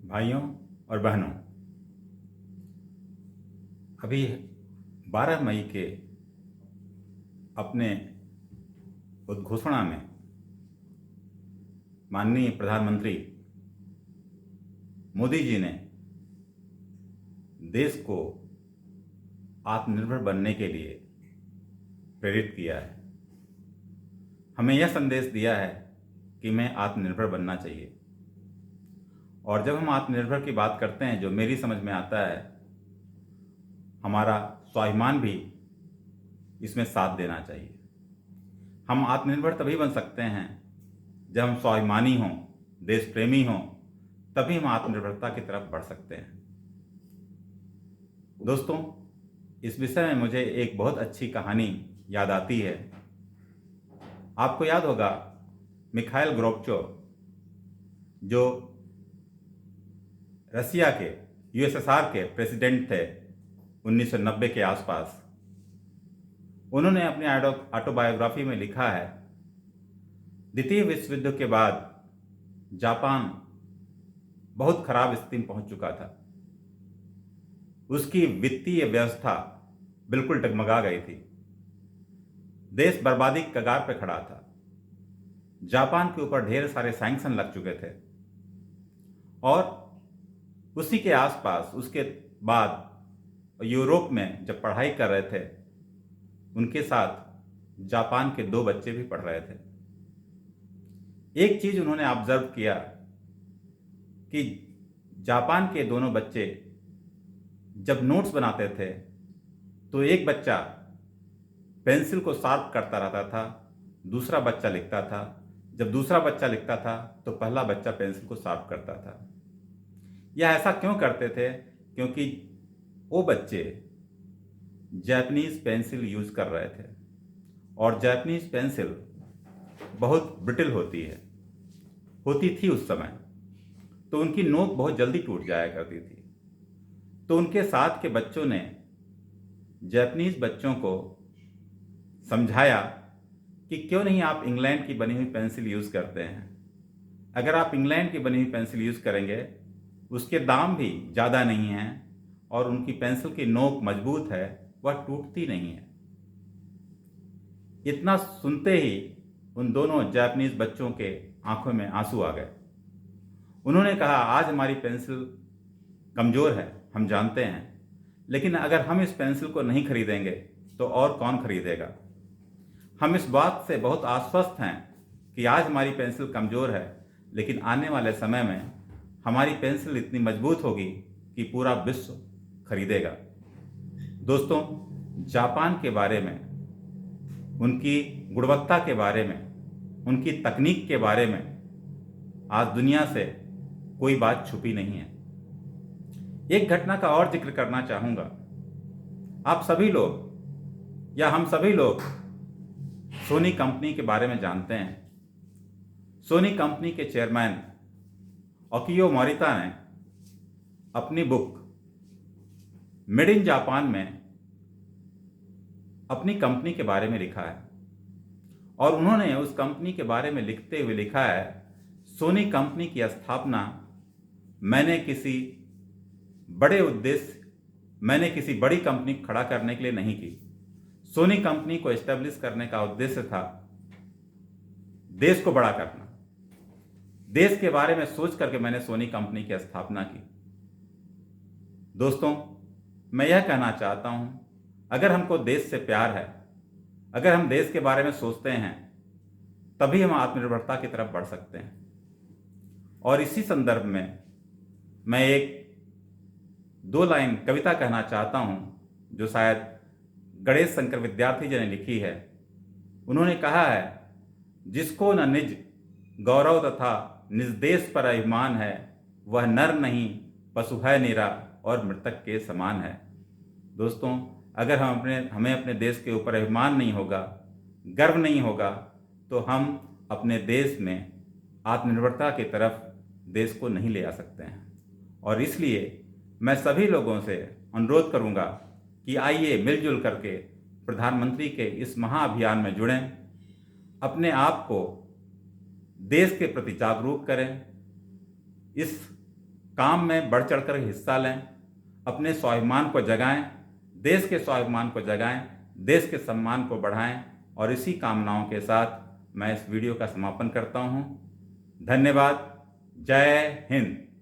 भाइयों और बहनों, अभी 12 मई के अपने उद्घोषणा में माननीय प्रधानमंत्री मोदी जी ने देश को आत्मनिर्भर बनने के लिए प्रेरित किया है। हमें यह संदेश दिया है कि हमें आत्मनिर्भर बनना चाहिए। और जब हम आत्मनिर्भर की बात करते हैं, जो मेरी समझ में आता है, हमारा स्वाभिमान भी इसमें साथ देना चाहिए। हम आत्मनिर्भर तभी बन सकते हैं जब हम स्वाभिमानी हों, देश प्रेमी हों, तभी हम आत्मनिर्भरता की तरफ बढ़ सकते हैं। दोस्तों, इस विषय में मुझे एक बहुत अच्छी कहानी याद आती है। आपको याद होगा, मिखाइल गोर्बाचोव, जो रसिया के यूएसएसआर के प्रेसिडेंट थे 1990 के आसपास, उन्होंने अपनी ऑटोबायोग्राफी में लिखा है, द्वितीय विश्व युद्ध के बाद जापान बहुत खराब स्थिति में पहुंच चुका था। उसकी वित्तीय व्यवस्था बिल्कुल डगमगा गई थी। देश बर्बादी के कगार पर खड़ा था। जापान के ऊपर ढेर सारे सैंक्शन लग चुके थे और उसी के आसपास उसके बाद यूरोप में जब पढ़ाई कर रहे थे, उनके साथ जापान के 2 बच्चे भी पढ़ रहे थे। एक चीज उन्होंने ऑब्जर्व किया कि जापान के दोनों बच्चे जब नोट्स बनाते थे तो एक बच्चा पेंसिल को शार्प करता रहता था, दूसरा बच्चा लिखता था। जब दूसरा बच्चा लिखता था तो पहला बच्चा पेंसिल को शार्प करता था। यह ऐसा क्यों करते थे? क्योंकि वो बच्चे जापानीज पेंसिल यूज कर रहे थे और जापानीज पेंसिल बहुत ब्रिटल होती थी उस समय, तो उनकी नोक बहुत जल्दी टूट जाया करती थी। तो उनके साथ के बच्चों ने जापानीज बच्चों को समझाया कि क्यों नहीं आप इंग्लैंड की बनी हुई पेंसिल यूज करते हैं। अगर आप इंग्लैंड की बनी हुई पेंसिल यूज करेंगे, उसके दाम भी ज़्यादा नहीं हैं और उनकी पेंसिल की नोक मजबूत है, वह टूटती नहीं है। इतना सुनते ही उन दोनों जापानीज बच्चों के आंखों में आंसू आ गए। उन्होंने कहा, आज हमारी पेंसिल कमज़ोर है, हम जानते हैं, लेकिन अगर हम इस पेंसिल को नहीं खरीदेंगे तो और कौन खरीदेगा। हम इस बात से बहुत आश्वस्त हैं कि आज हमारी पेंसिल कमज़ोर है, लेकिन आने वाले समय में हमारी पेंसिल इतनी मजबूत होगी कि पूरा विश्व खरीदेगा। दोस्तों, जापान के बारे में, उनकी गुणवत्ता के बारे में, उनकी तकनीक के बारे में आज दुनिया से कोई बात छुपी नहीं है। एक घटना का और जिक्र करना चाहूँगा। आप सभी लोग या हम सभी लोग सोनी कंपनी के बारे में जानते हैं। सोनी कंपनी के चेयरमैन अकियो मोरिता ने अपनी बुक मेड इन जापान में अपनी कंपनी के बारे में लिखा है और उन्होंने उस कंपनी के बारे में लिखते हुए लिखा है, सोनी कंपनी की स्थापना मैंने किसी बड़ी कंपनी को खड़ा करने के लिए नहीं की। सोनी कंपनी को एस्टेब्लिश करने का उद्देश्य था देश को बड़ा करना। देश के बारे में सोच करके मैंने सोनी कंपनी की स्थापना की। दोस्तों, मैं यह कहना चाहता हूं, अगर हमको देश से प्यार है, अगर हम देश के बारे में सोचते हैं, तभी हम आत्मनिर्भरता की तरफ बढ़ सकते हैं। और इसी संदर्भ में मैं एक 2 लाइन कविता कहना चाहता हूं, जो शायद गणेश शंकर विद्यार्थी जी ने लिखी है। उन्होंने कहा है, जिसको न निज गौरव तथा निज देश पर अभिमान है, वह नर नहीं पशु है निरा और मृतक के समान है। दोस्तों, अगर हमें अपने देश के ऊपर अभिमान नहीं होगा, गर्व नहीं होगा, तो हम अपने देश में आत्मनिर्भरता की तरफ देश को नहीं ले आ सकते हैं। और इसलिए मैं सभी लोगों से अनुरोध करूंगा कि आइए मिलजुल करके प्रधानमंत्री के इस महाअभियान में जुड़ें, अपने आप को देश के प्रति जागरूक करें, इस काम में बढ़ चढ़कर हिस्सा लें, अपने स्वाभिमान को जगाएं, देश के स्वाभिमान को जगाएं, देश के सम्मान को बढ़ाएं। और इसी कामनाओं के साथ मैं इस वीडियो का समापन करता हूं। धन्यवाद। जय हिंद।